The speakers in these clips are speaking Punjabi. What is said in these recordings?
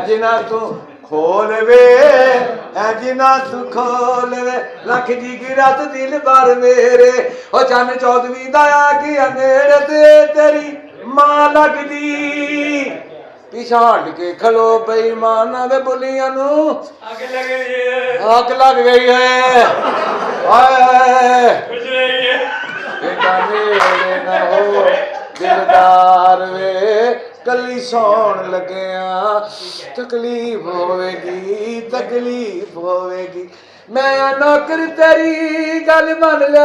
जिना तू खोल वे जिना तू खोल वे लख जी की रात दिल बार मेरे ओ चन चौदवी दया की नेड़े ते तेरी मां लगदी पिछा हट के खलो बेईमाना वे बुलियां नू आग लग गई है बेटा मेरे न हो दिलदार वे कली सौन लग्या तकलीफ होवेगी मैं नौकर तेरी गल मन ले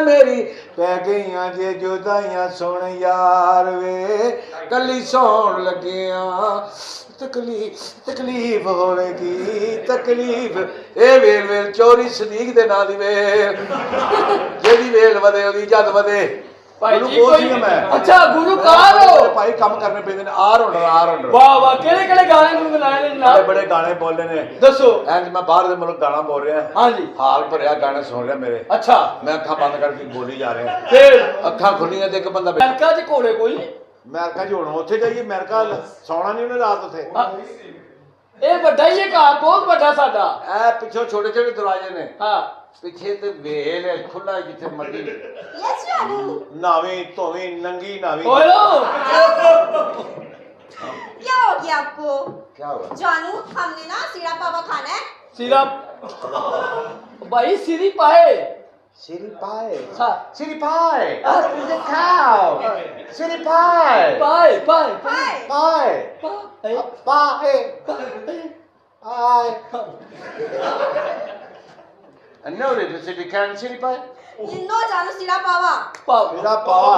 मेरी पै गईयां जे जुदाइयां सुन यार वे कली सौन लग्या तकलीफ होवेगी तकलीफ ए वेल वेल चोरी सदीक दे नां दी वेल जेदी वेल वदे ओदी जद वदे भाई जी कोई अच्छा गुलूकार हो भाई काम करने पैंदे ने आर वाह वाह केड़े गाने गुनगुनाए ने जनाब बड़े गाने बोले ने दसो इंज मैं बाहर दे मुल्क गाना बोल रहा हां जी हाल भरया गाने सुन रहा मेरे अच्छा मैं अखां बंद करके बोली जा रहा फिर अखां खुलियां ते एक बंदा अमेरिका च घोड़े कोई नहीं अमेरिका च होण ओथे जाइए अमेरिका सौना नहीं उन्हें रात उथे ए बड़ा ही है घर बहुत बड़ा साडा ए पिछो छोटे छोटे दरवाजे ने हां पिछे ते वेल है खुला जिथे मर्जी यस जानू नावी तोवी नंगी नावी बोलो क्या हो गया आपको क्या हुआ जानू हमने ना सीरा पावा खाना है सीरा भाई सीरी पाए City pie. हाँ City pie. It's a cow. City pie. पाए पाए Pie. Pie. पाए Pie. I know it. Is it can city pie? You know जानू सीरा पावा पाओ मेरा पावा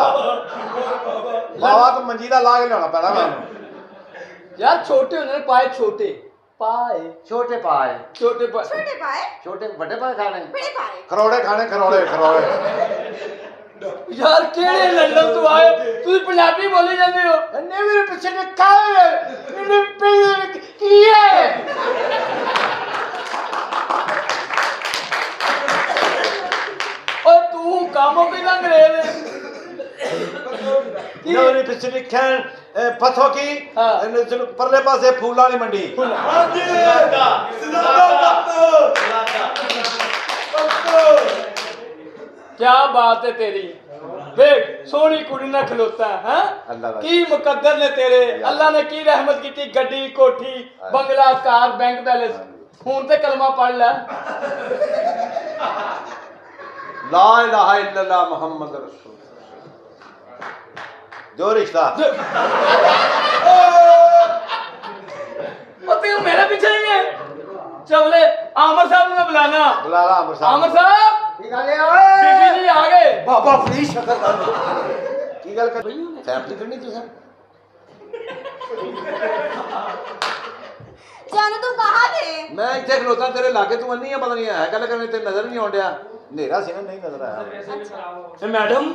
तो मंजी दा ला के लियाना पैना मैनू यार छोटे होने ने पाए छोटे पाए छोटे पाए छोटे पाए छोटे पाए छोटे बड़े पाए खाने बड़े पाए खरोड़े खाने खरोड़े यार केड़े लंदन तो आए तू पंजाबी बोली जाते हो ने मेरे पीछे ने काले मेरे पीछे ये और तू कामों पे लंग रहे ने नो ने पीछे ने कैन पथो की परले पासे फूल वाली मंडी क्या बात है तेरी देख सोनी कुड़ी ना खलोता है की मुकद्दर ने तेरे अल्लाह ने की रहमत की थी गड्डी कोठी बंगला कार बैंक बैलेंस हुन ते कलमा पढ़ ले ला इलाहा इल्लल्लाह मुहम्मद रसूल जो रिश्ता पति मेरे पीछे नहीं है चवले आमर साहब ने बुलाना आमर साहब की गल है ओए बीबी जी आ गए बाबा प्लीज शक्ल कर की गल कर फैमिली करनी तुसा जानू तुम कहाँ थे मैं इथे खलोता तेरे लागे तू अन्नी है पता नहीं है गल करने ते नजर नहीं आउंदिया नेरा सी ना नहीं नजर आया मैडम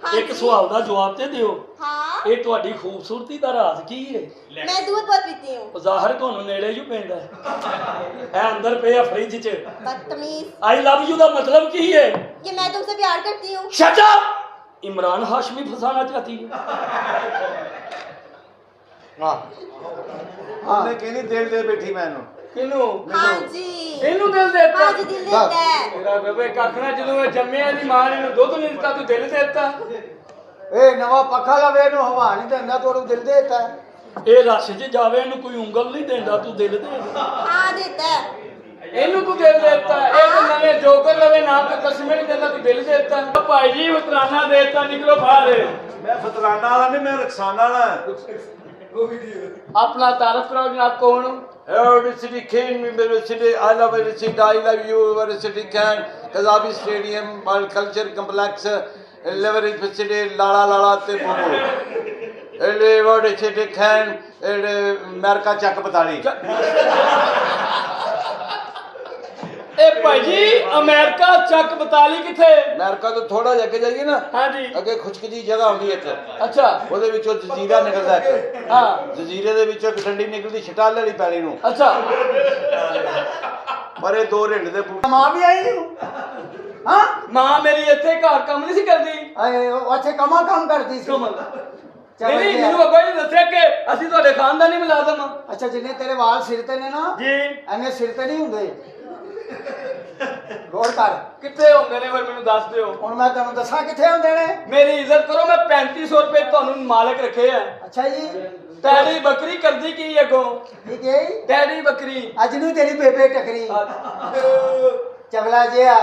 हाँ एक जी। सवाल ਦਾ ਜਵਾਬ ਤੇ ਦਿਓ हाँ ਇਹ ਤੁਹਾਡੀ ਖੂਬਸੂਰਤੀ ਦਾ ਰਾਜ਼ ਕੀ ਹੈ मैं दूध बहुत पीती हूँ ਜ਼ਾਹਰ ਤੁਹਾਨੂੰ ਨੇੜੇ ਹੀ ਪੈਂਦਾ ਹੈ ਇਹ ਅੰਦਰ ਪਿਆ ਫ੍ਰਿਜ 'ਚ बदतमीज ਆਈ ਲਵ ਯੂ ਦਾ ਮਤਲਬ ਕੀ ਹੈ कि मैं तुमसे प्यार करती हूँ शट अप इमरान हाशमी फंसाना चाहती है हां ਉਹਨੇ ਕਹਿੰਦੀ ਦਿਲ ਦੇ ਬੈਠੀ ਮੈਨੂੰ ਕਿਨੂੰ हाँ जी ਇਹਨੂੰ ਦਿਲ ਦੇਤਾ हाँ जी दिल देता है ਤੇਰਾ ਬੇਬੇ ਕੱਖਣਾ ਜਦੋਂ ਇਹ ਜੰਮਿਆ ਦੀ ਮਾਂ ਨੇ ਇਹਨੂੰ ਦੁੱਧ ਨਹੀਂ ਦਿੱਤਾ ਤੂੰ ਦਿਲ ਦੇਤਾ ਏ ਨਵਾਂ ਪੱਖਾ ਲਾਵੇ ਇਹਨੂੰ ਹਵਾ ਨਹੀਂ ਦਿੰਦਾ ਤੁਹਾਨੂੰ ਦਿਲ ਦੇਤਾ ਇਹ ਰਸ 'ਚ ਜਾਵੇ ਇਹਨੂੰ ਕੋਈ ਉਂਗਲ ਨਹੀਂ ਦਿੰਦਾ ਤੂੰ ਦਿਲ ਦੇ हाँ देता है ਇਹਨੂੰ ਤੂੰ ਦਿਲ ਦੇਤਾ ਇਹ ਤਾਂ ਨਵੇਂ ਜੋਕਰ ਲਵੇ ਨਾਮ ਤੇ ਕਸਮੇ ਨਹੀਂ ਦਿੰਦਾ ਤੂੰ ਦਿਲ ਦੇਤਾ ਭਾਈ ਜੀ ਉਤਰਾਨਾ ਦੇਤਾ ਨਿਕਲੋ ਬਾਹਰ ਮੈਂ ਫਤਰਾਨਾ ਵਾਲਾ ਨਹੀਂ ਮੈਂ ਰਖਸਾਨਾ ਵਾਲਾ अपना तारफ कराओ जनाब कौन City King, City, I love City, I love you, City Can, Kazabi Stadium, Culture Complex, Leverage City, Lala Lala Te Momo. City Can, America Chak Patali. ए भाई जी अमेरिका चक बताली किथे अमेरिका तो थोड़ा जाके जाइए ना हाँ जी अगे खुश्क जी जगह होंदी है अच्छा ਉਹਦੇ ਵਿੱਚੋਂ ਜਜ਼ੀਰਾ ਨਿਕਲਦਾ ਇੱਕ हाँ ਜਜ਼ੀਰੇ ਦੇ ਵਿੱਚੋਂ ਇੱਕ ਡੰਡੀ ਨਿਕਲਦੀ ਛਟਾਲ ਵਾਲੀ ਪੈਲੀ ਨੂੰ अच्छा ਪਰ ਇਹ ਦੋ ਰਿੰਡ ਦੇ ਮਾਂ ਵੀ ਆਈ ਨੂੰ ਹਾਂ मां मेरी इथे घर काम नहीं सी करदी ਆਏ ਉਹ ਅੱਛੇ ਕਮਾ ਕੰਮ ਕਰਦੀ ਸੀ कमल ਨਹੀਂ ਨਹੀਂ ਮੈਨੂੰ ਬਾਬਾ ਜੀ ਦੱਸਿਆ ਕਿ ਅਸੀਂ ਤੁਹਾਡੇ ਖਾਨਦਾਨੀ ਮੁਲਾਜ਼ਮ ਆ। ਅੱਛਾ ਜਿੰਨੇ ਤੇਰੇ ਵਾਲ ਸਿਰ ਤੇ ਨੇ ਨਾ ਜੀ ਐਨੇ ਸਿਰ ਤੇ ਨਹੀਂ ਹੁੰਦੇ। ਗੌਰ ਕਰ ਕਿੱਥੇ ਹੁੰਦੇ ਨੇ ਫਿਰ ਮੈਨੂੰ ਦੱਸ ਦਿਓ। ਹੁਣ ਮੈਂ ਤੈਨੂੰ ਦੱਸਾਂ ਕਿੱਥੇ ਹੁੰਦੇ ਨੇ। ਮੇਰੀ ਇੱਜ਼ਤ ਕਰੋ, ਮੈਂ 3500 ਰੁਪਏ ਤੁਹਾਨੂੰ ਮਾਲਕ ਰੱਖੇ ਆ। ਅੱਛਾ ਜੀ ਟੈਡੀ ਬੱਕਰੀ ਕਰਦੀ ਕੀ ਅੱਗੋਂ? ਠੀਕ ਹੈ ਟੈਡੀ ਬੱਕਰੀ ਅੱਜ ਨੂੰ ਤੇਰੀ ਬੇਬੇ ਟਕਰੀ ਚਗਲਾ ਜਿਹਾ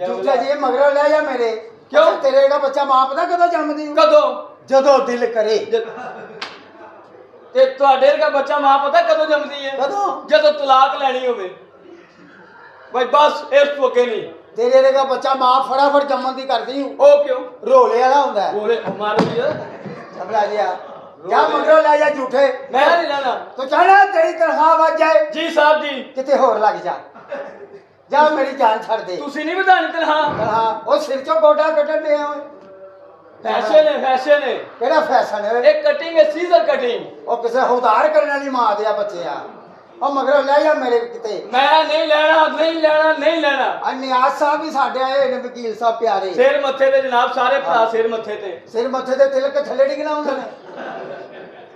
ਚੁੱਚਾ ਜੀ ਮਗਰੋਂ ਲੈ ਜਾ ਮੇਰੇ। ਕਿਉਂ? ਅੱਛਾ, ਤੇਰੇ ਦਾ ਬੱਚਾ ਮਾਂ ਪਤਾ ਕਦੋਂ ਜੰਮਦੀ? ਕਦੋਂ? ਜਦੋਂ ਦਿਲ ਕਰੇ। ਤੇ ਤੁਹਾਡੇ ਵਰਗਾ ਬੱਚਾ ਮਾਂ ਪਤਾ ਕਦੋਂ ਜੰਮਦੀ ਹੈ? ਕਦੋਂ? ਜਦੋਂ ਤਲਾਕ ਲੈਣੀ ਹੋਵੇ। ਬਈ ਬਸ ਇਸ ਤੋਂ ਅੱਗੇ ਨਹੀਂ। ਤੇਰੇ ਵਰਗਾ ਬੱਚਾ ਮਾਂ ਫਟਾਫਟ ਜੰਮਣ ਦੀ ਕਰਦੀ ਹੂੰ। ਉਹ ਕਿਉਂ? ਰੋਲੇ ਵਾਲਾ ਹੁੰਦਾ ਹੈ। ਬੋਲੇ ਮਾਰੋ ਜੀ। ਚਗਲਾ ਜਿਹਾ ਜਾ ਮਗਰੋਂ ਲੈ ਜਾ ਝੂਠੇ। ਮੈਂ ਨਹੀਂ ਲੈਣਾ। ਤੂੰ ਚਾਹਣਾ ਤੇਰੀ ਤਨਖਾਹ ਵੱਜ ਜਾਏ ਜੀ ਸਾਹਿਬ ਜੀ ਕਿਤੇ ਹੋਰ ਲੱਗ ਜਾ। ਜਾ ਮੇਰੀ ਜਾਨ ਛੱਡ ਦੇ। ਤੁਸੀਂ ਨਹੀਂ ਵਧਾਣੀ ਤਨਖਾਹ। ਤਨਖਾਹ ਉਹ ਸਿਰ ਚੋਂ ਗੋਡਾ ਕੱਢਣ ਦੇ ਓਏ। ਪੈਸੇ ਨੇ ਪੈਸੇ ਨੇ। ਕਿਹੜਾ ਫੈਸ਼ਨ ਹੈ? ਇਹ ਕਟਿੰਗ ਹੈ ਸੀਜ਼ਰ ਕਟਿੰਗ। ਉਹ ਕਿਸੇ ਹੁਦਾਰ ਕਰਨ ਵਾਲੀ ਮਾਂ ਦੇ ਆ ਬੱਚੇ ਆ। ਉਹ ਮਗਰੋਂ ਲੈ ਜਾ ਮੇਰੇ ਕਿਤੇ। ਮੈਂ ਨਹੀਂ ਲੈਣਾ ਨਹੀਂ ਲੈਣਾ ਨਹੀਂ ਲੈਣਾ। ਆ ਨਿਆਜ਼ ਸਾਹਿਬ ਵੀ ਸਾਡੇ ਆਏ ਨੇ ਵਕੀਲ ਸਾਹਿਬ ਪਿਆਰੇ। ਸਿਰ ਮੱਥੇ ਤੇ ਜਨਾਬ ਸਾਰੇ ਭਰਾ ਸਿਰ ਮੱਥੇ ਤੇ। ਸਿਰ ਮੱਥੇ ਤੇ ਤਿਲਕ ਥੱਲੇ ਡਿੱਗਣਾ ਹੁੰਦਾ ਨੇ।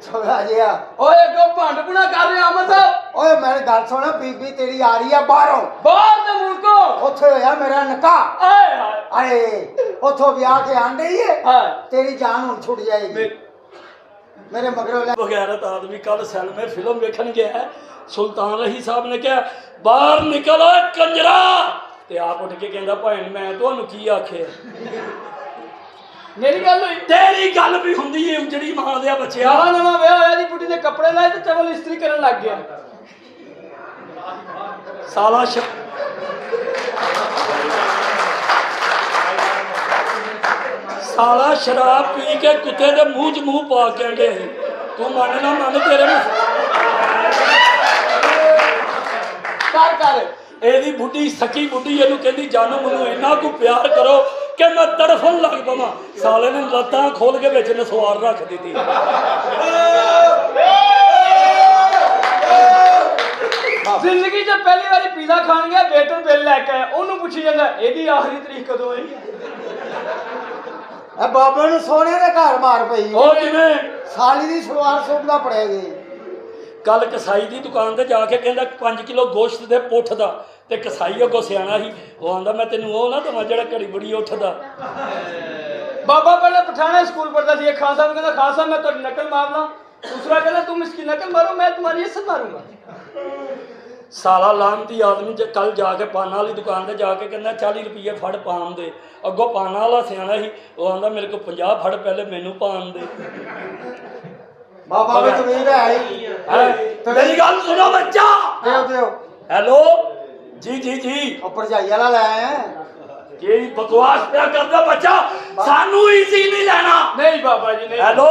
ਛੋੜਾ ਜਿਹਾ ਓਏ ਅੱਗੋਂ ਭੰਡ ਪੁਣਾ ਕਰ ਰਿਹਾ ਅਮਰ ਸਾਹਿਬ। ਓਏ ਮੇਰੀ ਗੱਲ ਸੁਣ ਬੀਬੀ ਤੇਰੀ ਆ ਰਹੀ ਆ ਬਾਹਰੋਂ। ਬਾਹਰ ਦੇ ਮੁਲਕੋਂ। ਉੱਥੇ ਹੋਇਆ ਮੇਰਾ ਨਿਕਾਹ। ਆਏ ਹਾਏ। ਆਏ ਉੱਥੋਂ ਵਿਆਹ ਕੇ ਆਂਦੇ ਏ ਹਾਂ ਤੇਰੀ ਜਾਨ ਹੁਣ ਛੁੱਟ ਜਾਏਗੀ। ਮੇਰੇ ਮਗਰੋਂ ਲੈ ਬਗੈਰਤ ਆਦਮੀ ਕੱਲ ਸੈਲਮੇ ਫਿਲਮ ਵੇਖਣ ਗਿਆ। ਸੁਲਤਾਨ ਰही ਸਾਹਿਬ ਨੇ ਕਿਹਾ ਬਾਹਰ ਨਿਕਲ ਓਏ ਕੰਜਰਾ ਤੇ ਆਪ ਉੱਠ ਕੇ ਕਹਿੰਦਾ ਭੈਣ ਮੈਂ ਤੁਹਾਨੂੰ ਕੀ ਆਖਿਆ। ਮੇਰੀ ਗੱਲ ਹੋਈ। ਤੇਰੀ ਗੱਲ ਵੀ ਹੁੰਦੀ ਏ ਜਿਹੜੀ ਮਾਂ ਦੇ ਬੱਚਿਆ। ਨਵਾਂ ਨਵਾਂ ਵਿਆਹ ਹੋਇਆ ਦੀ ਬੁੱਢੀ ਦੇ ਕੱਪੜੇ ਲਾਏ ਤੇ ਚਵਲ ਇਸਤਰੀ ਕਰਨ ਲੱਗ ਗਿਆ। ਸਾਲਾ ਸਾਲਾ ਸ਼ਰਾਬ ਪੀ ਕੇ ਕੁੱਤੇ ਦੇ ਮੂੰਹ 'ਚ ਮੂੰਹ ਪਾ ਕੇ ਗਏ। ਤੂੰ ਮੰਨ ਨਾ ਮੰਨ ਤੇਰੇ ਨੂੰ ਕਰ ਕਰ। ਇਹਦੀ ਬੁੱਢੀ ਸਕੀ ਬੁੱਢੀ ਇਹਨੂੰ ਕਹਿੰਦੀ ਜਾਨੋ ਮੈਨੂੰ ਇੰਨਾ ਕੁ ਪਿਆਰ ਕਰੋ ਕਿ ਮੈਂ ਤੜਫਣ ਲੱਗ ਪਵਾਂ। ਸਾਲੇ ਨੇ ਲੱਤਾਂ ਖੋਲ ਕੇ ਵਿੱਚ ਨਸਵਾਰ ਰੱਖ ਦਿੱਤੀ। ਜ਼ਿੰਦਗੀ 'ਚ ਪਹਿਲੀ ਵਾਰੀ ਪੀਜ਼ਾ ਖਾਣ ਗਿਆ ਵੇਟਰ ਬਿੱਲ ਲੈ ਕੇ ਆਇਆ। ਉਹਨੂੰ ਪੁੱਛੀ ਜਾਂਦਾ ਇਹਦੀ ਆਖਰੀ ਤਰੀਕ ਕਦੋਂ ਹੋਈ? ਇਹ ਬਾਬੇ ਨੂੰ ਸੋਨੇ ਦੇ ਘਰ ਮਾਰ ਪਈ। ਉਹ ਕਿਵੇਂ? ਸਾਲੀ ਦੀ ਸਲਵਾਰ ਸੂਟ ਦਾ ਪੜੇਗੀ। ਕੱਲ ਕਸਾਈ ਦੀ ਦੁਕਾਨ ਤੇ ਜਾ ਕੇ ਕਹਿੰਦਾ 5 ਕਿਲੋ ਗੋਸ਼ਤ ਦੇ ਪੁੱਠ ਦਾ ਤੇ ਕਸਾਈ ਅੱਗੋਂ ਸਿਆਣਾ ਸੀ। ਉਹ ਆਂਦਾ ਮੈਂ ਤੈਨੂੰ ਉਹ ਨਾ ਦਵਾਂ ਜਿਹੜਾ ਘੜੀ ਬੜੀ ਉੱਠਦਾ। ਬਾਬਾ ਪਹਿਲਾਂ ਪਠਾਣਾ ਸਕੂਲ ਪੜਦਾ ਸੀ। ਇੱਕ ਖਾਨ ਸਾਹਿਬ ਕਹਿੰਦਾ ਖਾਨ ਸਾਹਿਬ मैं ਤੁਹਾਡੀ ਨਕਲ ਮਾਰਨਾ। दूसरा कहना तुम इसकी नकल मारो मैं तुम्हारी इज्जत मारूंगा। ਸਾਲਾ ਲਾਂਤੀ ਆਦਮੀ ਜੇ ਕੱਲ ਜਾ ਕੇ ਪਾਨਾਂ ਵਾਲੀ ਦੁਕਾਨ ਤੇ ਜਾ ਕੇ ਕਹਿੰਦਾ 40 ਰੁਪਏ ਫੜ ਪਾਨ ਦੇ। ਅੱਗੋਂ ਪਾਨਾਂ ਵਾਲਾ ਸਿਆਣਾ ਸੀ। ਉਹ ਆਂਦਾ ਮੇਰੇ ਕੋਲ 50 ਫੜ ਪਹਿਲੇ ਮੈਨੂੰ ਪਾਨ ਦੇ। ਬਾਬਾ ਵੀ ਤਮੀਜ਼ ਹੈ ਹੀ। ਮੇਰੀ ਗੱਲ ਸੁਣੋ ਬੱਚਾ। ਦਿਓ ਹੈਲੋ ਜੀ ਜੀ ਜੀ ਉਹ ਭਰਜਾਈ ਵਾਲਾ ਲੈ ਆਇਆ। ਕੀ ਬਕਵਾਸ ਪਿਆ ਕਰਦਾ ਬੱਚਾ। ਸਾਨੂੰ ਈਜ਼ੀ ਨਹੀਂ ਲੈਣਾ। नहीं बाबा जी नहीं। ਹੈਲੋ